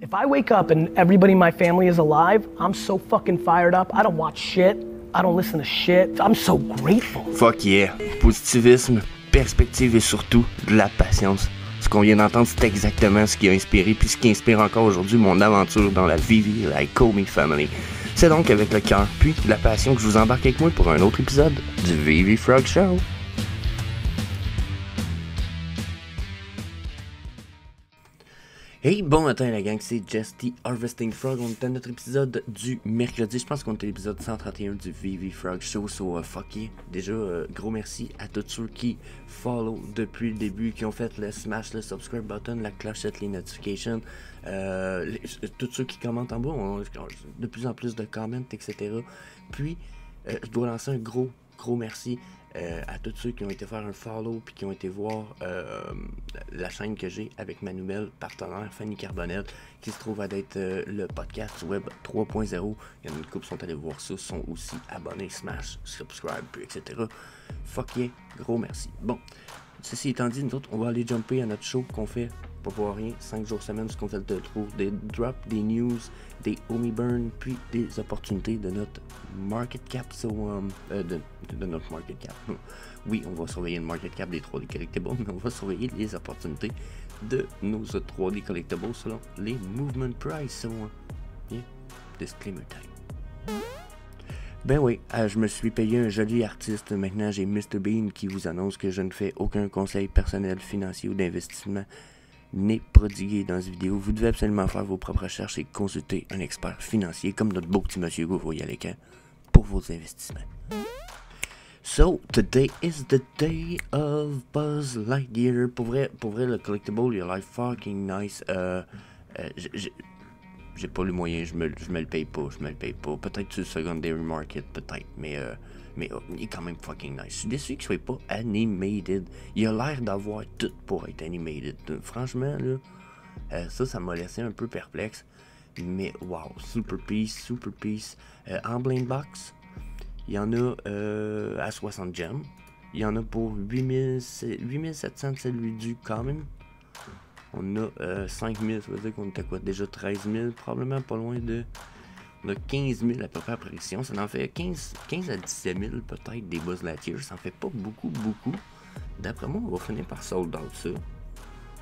If I wake up and everybody in my family is alive, I'm so fucking fired up. I don't watch shit. I don't listen to shit. I'm so grateful. Fuck yeah. Positivisme, perspective et surtout de la patience. Ce qu'on vient d'entendre, c'est exactement ce qui a inspiré puis ce qui inspire encore aujourd'hui mon aventure dans la VV Like Call Me Family. C'est donc avec le cœur puis la passion que je vous embarque avec moi pour un autre épisode du VV Frog Show. Hey, bon matin la gang, c'est Jess the Harvesting Frog. On est à notre épisode du mercredi. Je pense qu'on est à l'épisode 131 du VV Frog Show. So fuck yeah. Déjà, gros merci à tous ceux qui follow depuis le début, qui ont fait le smash, le subscribe button, la clochette, les notifications. Tous ceux qui commentent en bas, on a de plus en plus de comments, etc. Puis, je dois lancer un gros merci à tous ceux qui ont été faire un follow puis qui ont été voir la chaîne que j'ai avec ma nouvelle partenaire Fanny Carbonel qui se trouve à être le podcast web 3.0. Il y en a une couple qui sont allés voir ça, sont aussi abonnés, smash, subscribe, puis etc. Fuck yeah, gros merci. Bon, ceci étant dit, nous autres, on va aller jumper à notre show qu'on fait pas pour rien, 5 jours semaine, ce qu'on fait de trouver des drops, des news, des homie burn, puis des opportunités de notre market cap, de notre market cap. Oui, on va surveiller le market cap des 3D collectibles, mais on va surveiller les opportunités de nos 3D collectibles selon les movement price. So, yeah, disclaimer time. Ben oui, je me suis payé un joli artiste. Maintenant, j'ai Mr Bean qui vous annonce que je ne fais aucun conseil personnel, financier ou d'investissement n'est prodigué dans cette vidéo. Vous devez absolument faire vos propres recherches et consulter un expert financier comme notre beau petit monsieur que vous voyez à l'écran pour vos investissements. So, today is the day of Buzz Lightyear. Pour vrai, le collectible, il a l'air fucking nice. J'ai pas les moyens, je me le paye pas. Peut-être sur le secondary market, peut-être, mais il est quand même fucking nice. Je suis déçu qu'il soit pas animated. Il a l'air d'avoir tout pour être animated. Franchement, là, ça m'a laissé un peu perplexe. Mais wow, super piece. En blind box, il y en a à 60 gems. Il y en a pour 8700 celui du common. On a 5000, ça veut dire qu'on était quoi? Déjà 13 000, probablement pas loin de... On a 15 000 à peu près à précision. Ça en fait 15 à 17 000 peut-être des Buzz Lightyear. Ça en fait pas beaucoup. D'après moi, on va finir par sold out ça.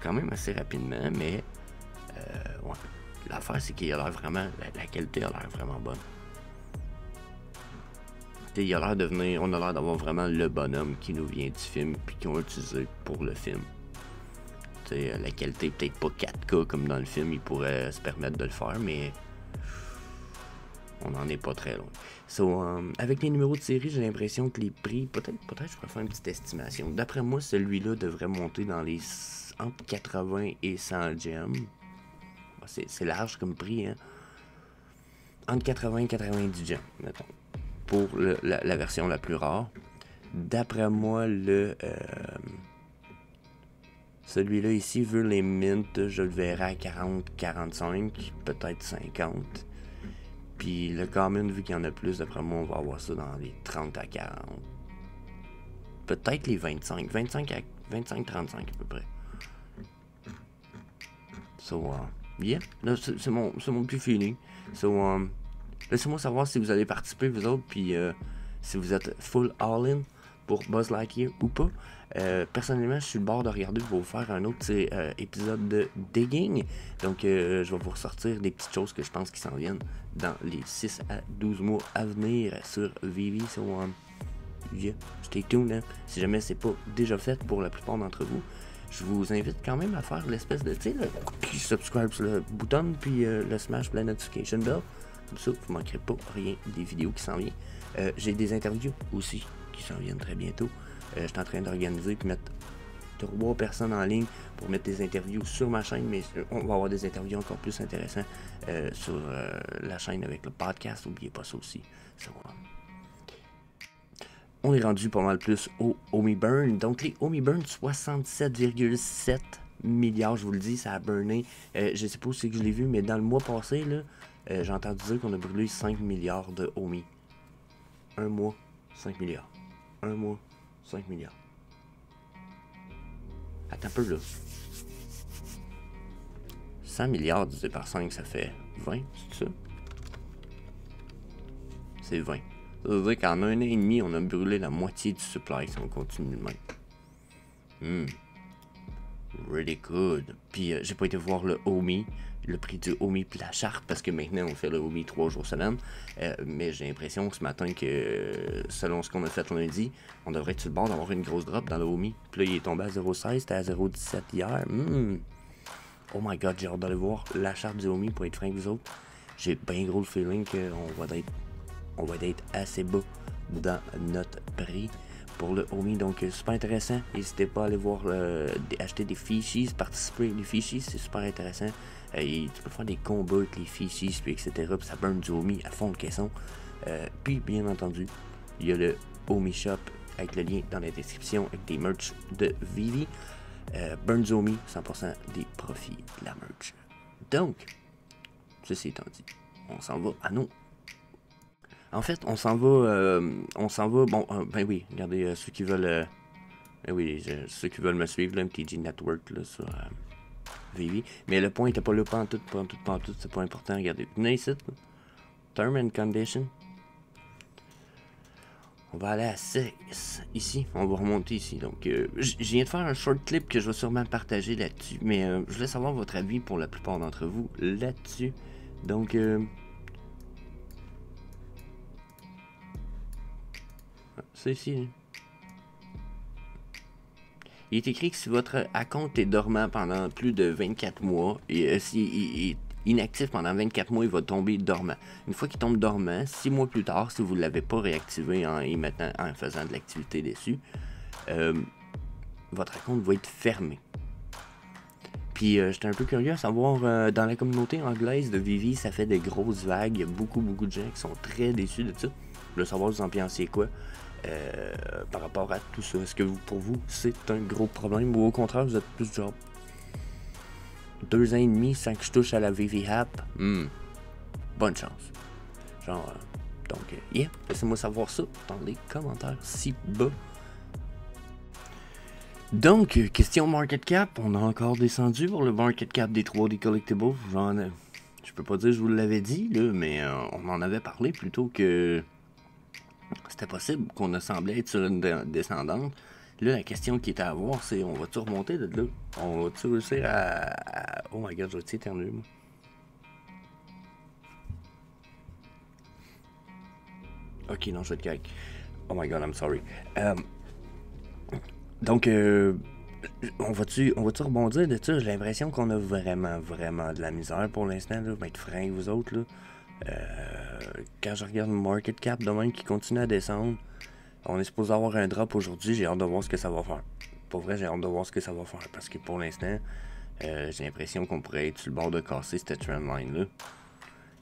Quand même assez rapidement, mais... ouais. L'affaire, c'est qu'il a l'air vraiment... La qualité a l'air vraiment bonne. T'sais, on a l'air d'avoir vraiment le bonhomme qui nous vient du film puis qu'on a utilisé pour le film. La qualité peut-être pas 4K comme dans le film, il pourrait se permettre de le faire, mais on n'en est pas très loin. So, avec les numéros de série, j'ai l'impression que les prix, peut-être je pourrais faire une petite estimation. D'après moi, celui-là devrait monter dans les entre 80 et 100 gemmes. C'est large comme prix, hein. Entre 80 et 90 gemmes, mettons, pour la version la plus rare. D'après moi, celui-là ici, vu les mints, je le verrai à 40, 45, peut-être 50. Puis le common, vu qu'il y en a plus, d'après moi, on va avoir ça dans les 30 à 40. Peut-être les 25, 35 à 35 à peu près. So, yeah, là, c'est mon petit feeling. So, laissez-moi savoir si vous allez participer, vous autres, puis si vous êtes full all-in pour Buzz Lightyear ou pas. Personnellement, je suis le bord de regarder pour vous faire un autre épisode de digging. Donc, je vais vous ressortir des petites choses que je pense qui s'en viennent dans les 6 à 12 mois à venir sur VV. So, yeah, stay tuned. Hein. Si jamais c'est pas déjà fait pour la plupart d'entre vous, je vous invite quand même à faire l'espèce de, tu sais, le subscribe sur le bouton, puis le smash, puis la notification bell. Comme ça, vous ne manquerez pas rien des vidéos qui s'en viennent. J'ai des interviews aussi qui s'en viennent très bientôt. Je suis en train d'organiser et mettre 3 personnes en ligne pour mettre des interviews sur ma chaîne, mais on va avoir des interviews encore plus intéressantes sur la chaîne avec le podcast. N'oubliez pas ça aussi. On est rendu pas mal plus au Homie Burn. Donc les Homie Burn, 67,7 milliards, je vous le dis, ça a burné. Je sais pas si je l'ai vu, mais dans le mois passé, là, j'ai entendu dire qu'on a brûlé 5 milliards de Homie. Un mois, 5 milliards. Un mois, 5 milliards. Attends un peu là. 100 milliards divisé par 5, ça fait 20, c'est ça? C'est 20. Ça veut dire qu'en un an et demi, on a brûlé la moitié du supply si on continue de même. Really good. Puis j'ai pas été voir le Omi, le prix du Omi puis la charte, parce que maintenant on fait le Omi 3 jours semaine. Mais j'ai l'impression que ce matin, que selon ce qu'on a fait lundi, on devrait être sur le bord d'avoir une grosse drop dans le Omi. Puis là, il est tombé à 0,16, c'était à 0,17 hier. Oh my god, j'ai hâte d'aller voir la charte du Omi pour être franc avec vous autres. J'ai bien gros le feeling qu'on va être assez bas dans notre prix pour le Omi, donc super intéressant. N'hésitez pas à aller voir, acheter des fishies, participer avec les fishies, c'est super intéressant. Tu peux faire des combats avec les fishies, puis etc. Puis ça burn du Omi à fond le caisson. Puis bien entendu, il y a le Omi Shop avec le lien dans la description avec des merch de Vivi. Burn du Omi, 100% des profits de la merch. Donc, ceci étant dit, on s'en va à nous. En fait, on s'en va, bon, ben oui, regardez, ceux qui veulent, ceux qui veulent me suivre, là, MTG Network, là, sur Vivi. Mais le point était pas là, pantoute, c'est pas important, regardez, venez ici, Term and Condition. On va aller à 6, ici, on va remonter ici, donc, je viens de faire un short clip que je vais sûrement partager là-dessus, mais je voulais savoir votre avis pour la plupart d'entre vous là-dessus, donc, c'est ici. Il est écrit que si votre compte est dormant pendant plus de 24 mois, et s'il est inactif pendant 24 mois, il va tomber dormant. Une fois qu'il tombe dormant, 6 mois plus tard, si vous ne l'avez pas réactivé en faisant de l'activité dessus, votre compte va être fermé. Puis j'étais un peu curieux à savoir, dans la communauté anglaise de Vivi, ça fait des grosses vagues. Il y a beaucoup de gens qui sont très déçus de ça. Je veux savoir vous en pensez quoi. Par rapport à tout ça, est-ce que pour vous c'est un gros problème ou au contraire vous êtes plus genre 2 ans et demi sans que je touche à la Vivi App? Bonne chance. Genre, donc, laissez-moi savoir ça dans les commentaires ci-bas. Donc, question market cap, on a encore descendu pour le market cap des 3D Collectibles. Je peux pas dire que je vous l'avais dit, là, mais on en avait parlé plutôt que c'était possible qu'on a semblé être sur une descendante. Là, la question qui était à voir, c'est on va-tu remonter de là? On va-tu réussir à... Oh my god, je vais t'éternuer, moi. Ok, non, je vais être correct. Oh my god, I'm sorry. Donc, on va-tu rebondir de ça? J'ai l'impression qu'on a vraiment de la misère pour l'instant, là. Je vais être franc avec vous autres, là. Quand je regarde le market cap de même qui continue à descendre, on est supposé avoir un drop aujourd'hui, j'ai hâte de voir ce que ça va faire. Pour vrai, j'ai hâte de voir ce que ça va faire, parce que pour l'instant, j'ai l'impression qu'on pourrait être sur le bord de casser cette trendline là.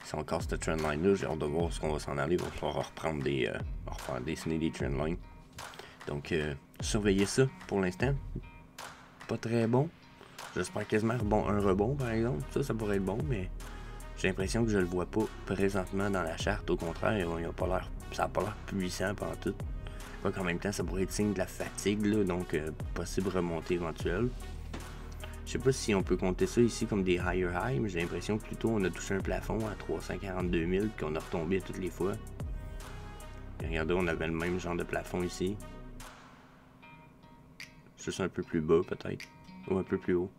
Si on casse cette trendline là, j'ai hâte de voir ce qu'on va s'en aller, il va falloir reprendre refaire dessiner des trendlines. Donc, surveillez ça pour l'instant. Pas très bon. J'espère quasiment un rebond par exemple, ça pourrait être bon, mais j'ai l'impression que je le vois pas présentement dans la charte. Au contraire, ça n'a pas l'air puissant pendant tout. Quoi qu'en même temps, ça pourrait être signe de la fatigue, là, donc possible remontée éventuelle. Je sais pas si on peut compter ça ici comme des higher high, mais j'ai l'impression que plutôt on a touché un plafond à 342 000 qu'on a retombé à toutes les fois. Et regardez, on avait le même genre de plafond ici. Juste un peu plus bas peut-être, ou un peu plus haut.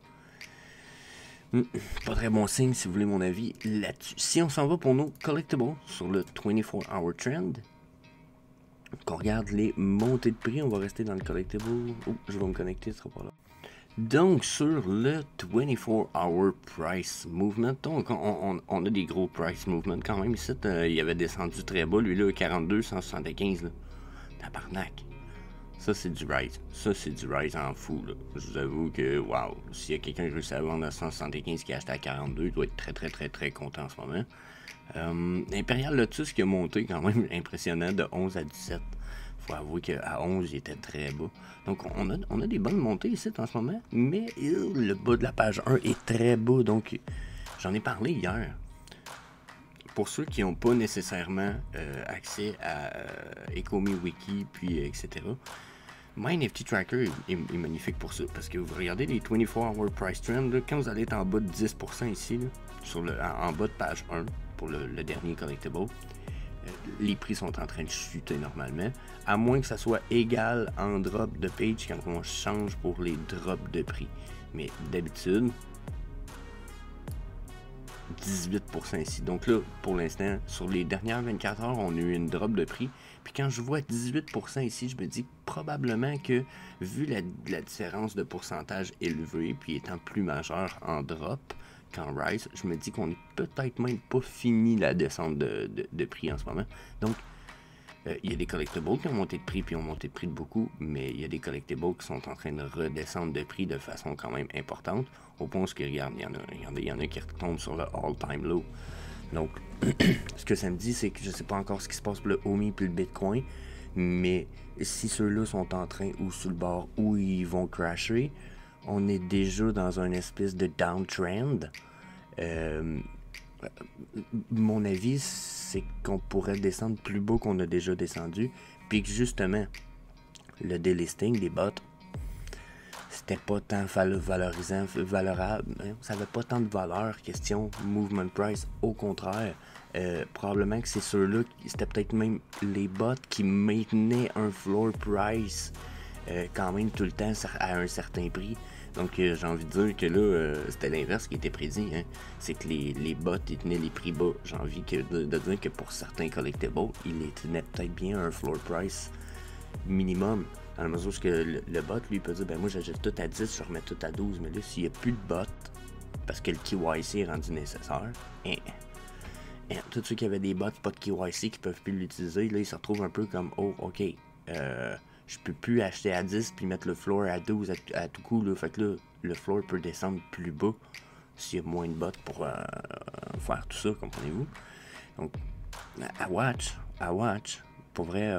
Pas très bon signe si vous voulez mon avis là-dessus. Si on s'en va pour nos collectibles sur le 24-hour trend, qu'on regarde les montées de prix, on va rester dans le collectible. Oh, je vais me connecter, ce sera pas là. Donc sur le 24-hour price movement, donc on a des gros price movement quand même ici. Il avait descendu très bas, lui là, 42, 175 là. Tabarnak. Ça, c'est du rise. Ça, c'est du rise en fou, là. Je vous avoue que, wow, s'il y a quelqu'un qui réussit à vendre à 175 qui a acheté à 42, il doit être très content en ce moment. Imperial Lotus qui a monté quand même impressionnant de 11 à 17. Faut avouer qu'à 11, il était très bas. Donc, on a des bonnes montées ici en ce moment, mais le bas de la page 1 est très bas. Donc, j'en ai parlé hier. Pour ceux qui n'ont pas nécessairement accès à Ecomi Wiki, puis etc., My NFT Tracker est magnifique pour ça, parce que vous regardez les 24-hour price trend, là, quand vous allez être en bas de 10% ici, là, en bas de page 1, pour le dernier collectible, les prix sont en train de chuter normalement, à moins que ça soit égal en drop de page quand on change pour les drops de prix. Mais d'habitude, 18% ici. Donc là, pour l'instant, sur les dernières 24 heures, on a eu une drop de prix. Puis quand je vois 18% ici, je me dis probablement que, vu la différence de pourcentage élevée, puis étant plus majeur en drop qu'en rise, je me dis qu'on est peut-être même pas fini la descente de prix en ce moment. Donc, il y a des collectibles qui ont monté de prix, puis ont monté de prix de beaucoup, mais il y a des collectibles qui sont en train de redescendre de prix de façon quand même importante, au point où, regarde, il y en a qui retombent sur le all-time low. Donc, ce que ça me dit, c'est que je sais pas encore ce qui se passe pour le OMI et le Bitcoin, mais si ceux-là sont en train ou sur le bord où ils vont crasher, on est déjà dans une espèce de downtrend. Mon avis, c'est qu'on pourrait descendre plus bas qu'on a déjà descendu, puis que justement, le delisting des bots, c'était pas tant valorisant, valorable, hein? Ça avait pas tant de valeur, question movement price, au contraire. Probablement que c'est ceux-là, c'était peut-être même les bots qui maintenaient un floor price quand même tout le temps à un certain prix. Donc j'ai envie de dire que là, c'était l'inverse qui était prédit. Hein. C'est que les bots ils tenaient les prix bas. J'ai envie de dire que pour certains collectibles, ils les tenaient peut-être bien à un floor price minimum. Dans la mesure où le bot, lui, peut dire, ben moi j'achète tout à 10, je remets tout à 12. Mais là, s'il n'y a plus de bot, parce que le KYC est rendu nécessaire, tous ceux qui avaient des bots, pas de KYC, qui peuvent plus l'utiliser, là, ils se retrouvent un peu comme, oh, ok, je peux plus acheter à 10 puis mettre le floor à 12 à tout coup, là. Fait que là, le floor peut descendre plus bas s'il y a moins de bots pour faire tout ça, comprenez-vous. Donc, à watch. Pour vrai,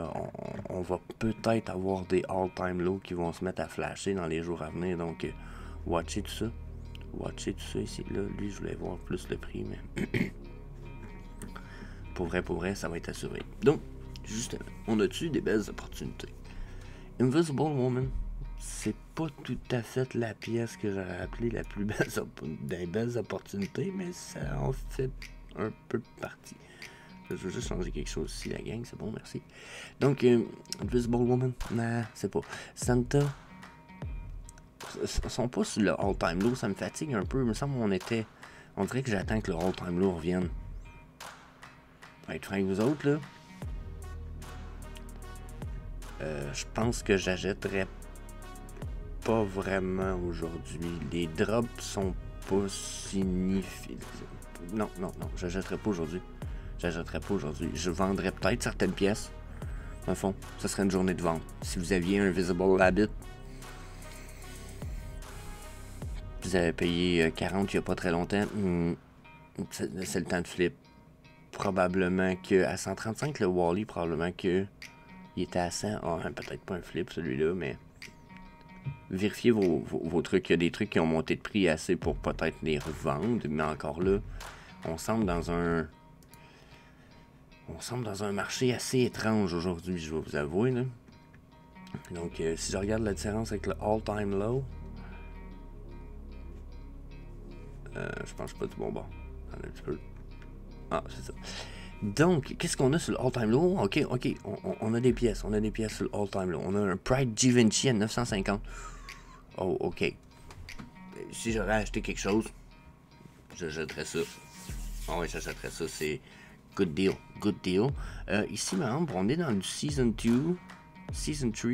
on va peut-être avoir des all-time lows qui vont se mettre à flasher dans les jours à venir. Donc, watchez tout ça. Watchez tout ça ici. Là, lui, je voulais voir plus le prix, mais pour vrai, ça va être assuré. Donc, justement, on a-tu des belles opportunités? Invisible Woman, c'est pas tout à fait la pièce que j'aurais appelée la plus belle des belles opportunités, mais ça en fait un peu partie. Je veux juste changer quelque chose ici, la gang, c'est bon, merci. Donc, Invisible Woman, nah, c'est pas. Santa, sont pas sur le all-time low, ça me fatigue un peu. Il me semble on dirait que j'attends que le all-time low revienne. Pour être franc avec vous autres, là. Je pense que j'achèterais pas vraiment aujourd'hui. Les drops sont pas significatifs. Non, j'achèterais pas aujourd'hui. Je vendrais peut-être certaines pièces. Dans le fond, ce serait une journée de vente. Si vous aviez un Visible Rabbit, vous avez payé 40 il n'y a pas très longtemps, c'est le temps de flip. Probablement que à 135, le Wally, probablement que il était à 100. Peut-être pas un flip celui-là, mais vérifiez vos trucs. Il y a des trucs qui ont monté de prix assez pour peut-être les revendre, mais encore là, on semble dans un marché assez étrange aujourd'hui, je vais vous avouer. Là. Donc, si je regarde la différence avec le all-time low, je pense pas du bon bord. Un petit peu. Ah, c'est ça. Donc, qu'est-ce qu'on a sur le all-time low? Ok, on a des pièces. sur le all-time low. On a un Pride Givenchy à 950. Oh, ok. Si j'aurais acheté quelque chose, j'achèterais ça. Ah oui, j'achèterais ça. C'est good deal. Ici, par exemple, on est dans du Season 2, Season 3.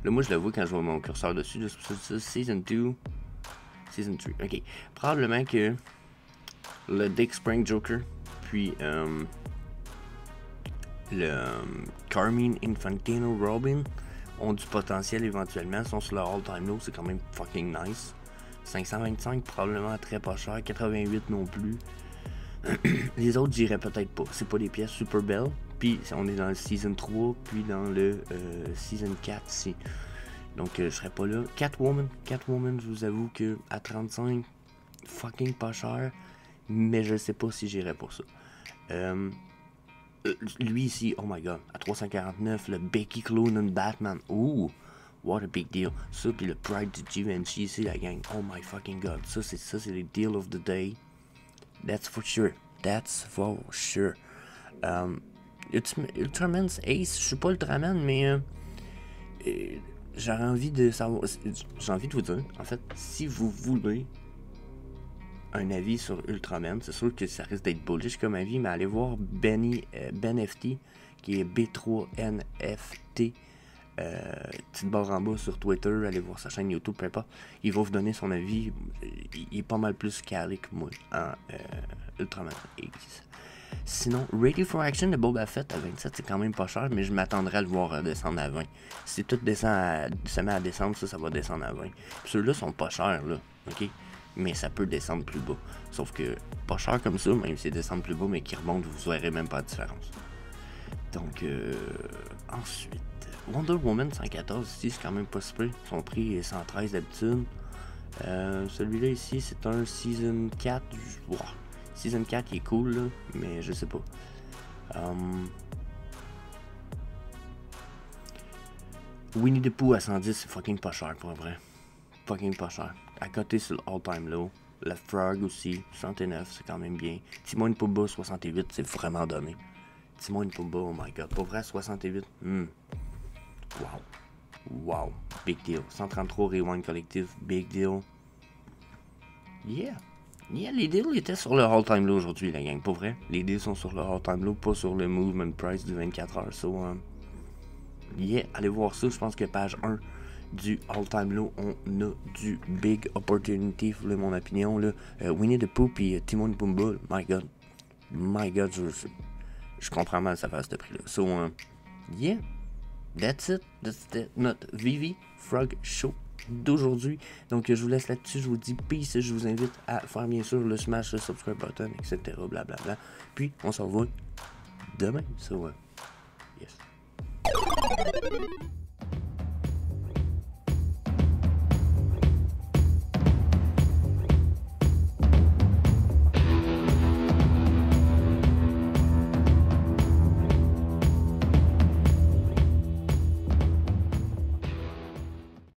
Là, moi, je le vois quand je vois mon curseur dessus. Season 2, Season 3. Ok. Probablement que le Dick Spring Joker, puis le Carmine Infantino Robin ont du potentiel éventuellement, sont sur leur all-time low, c'est quand même fucking nice. 525 probablement très pas cher, 88 non plus. Les autres j'irais peut-être pas, c'est pas des pièces super belles. Puis on est dans le Season 3, puis dans le Season 4 ici. Donc je serais pas là. Catwoman, je vous avoue que à 35, fucking pas cher. Mais je sais pas si j'irais pour ça. Lui ici, oh my god, à 349, le Becky Cloonan Batman. Ooh, what a big deal. Ça, puis le Pride de Givenchy ici, la gang. Oh my fucking god. Ça, c'est les deal of the day. That's for sure. That's for sure. Ultraman's Ace, je suis pas Ultraman, mais j'aurais envie de savoir. J'ai envie de vous dire, en fait, si vous voulez un avis sur Ultraman, c'est sûr que ça risque d'être bullish comme avis, mais allez voir Ben FT, qui est B3NFT, petite barre en bas sur Twitter, allez voir sa chaîne YouTube, peu importe. Il va vous donner son avis. Il est pas mal plus calé que moi en Ultraman X. Sinon, Ready for Action de Boba Fett à 27, c'est quand même pas cher, mais je m'attendrais à le voir descendre à 20. Si tout se met à descendre, ça va descendre à 20. Puis ceux-là sont pas chers, là, ok? Mais ça peut descendre plus bas. Sauf que, pas cher comme ça, même si c'est descendre plus bas, mais qui remonte, vous verrez même pas la différence. Donc, ensuite, Wonder Woman 114 ici, c'est quand même pas super. Son prix est 113 d'habitude. Celui-là ici, c'est un Season 4. Wow. Season 4, il est cool, là, mais je sais pas. Winnie the Pooh à 110, c'est fucking pas cher, pour vrai. Fucking pas cher. À côté, c'est le all-time low. La Frog aussi, 69, c'est quand même bien. Timon et Pumbaa, 68, c'est vraiment donné. Timon et Pumbaa, oh my god. Pour vrai, 68, Wow. Wow. Big deal. 133 Rewind Collective, big deal. Yeah. Yeah, les deals étaient sur le all-time low aujourd'hui, la gang. Pour vrai, les deals sont sur le all-time low, pas sur le movement price du 24 heures. So, yeah, allez voir ça. Je pense que page 1 du all-time low, on a du big opportunity, vous voulez mon opinion, là. Winnie the Pooh et Timon et Pumbaa, my god, je comprends mal ça fait à ce prix-là. So, yeah, that's it. That's notre VV Frog Show d'aujourd'hui. Donc, je vous laisse là-dessus. Je vous dis peace. Je vous invite à faire, bien sûr, le smash, le subscribe button, etc. Blablabla. Puis, on se revoit demain. So, yes.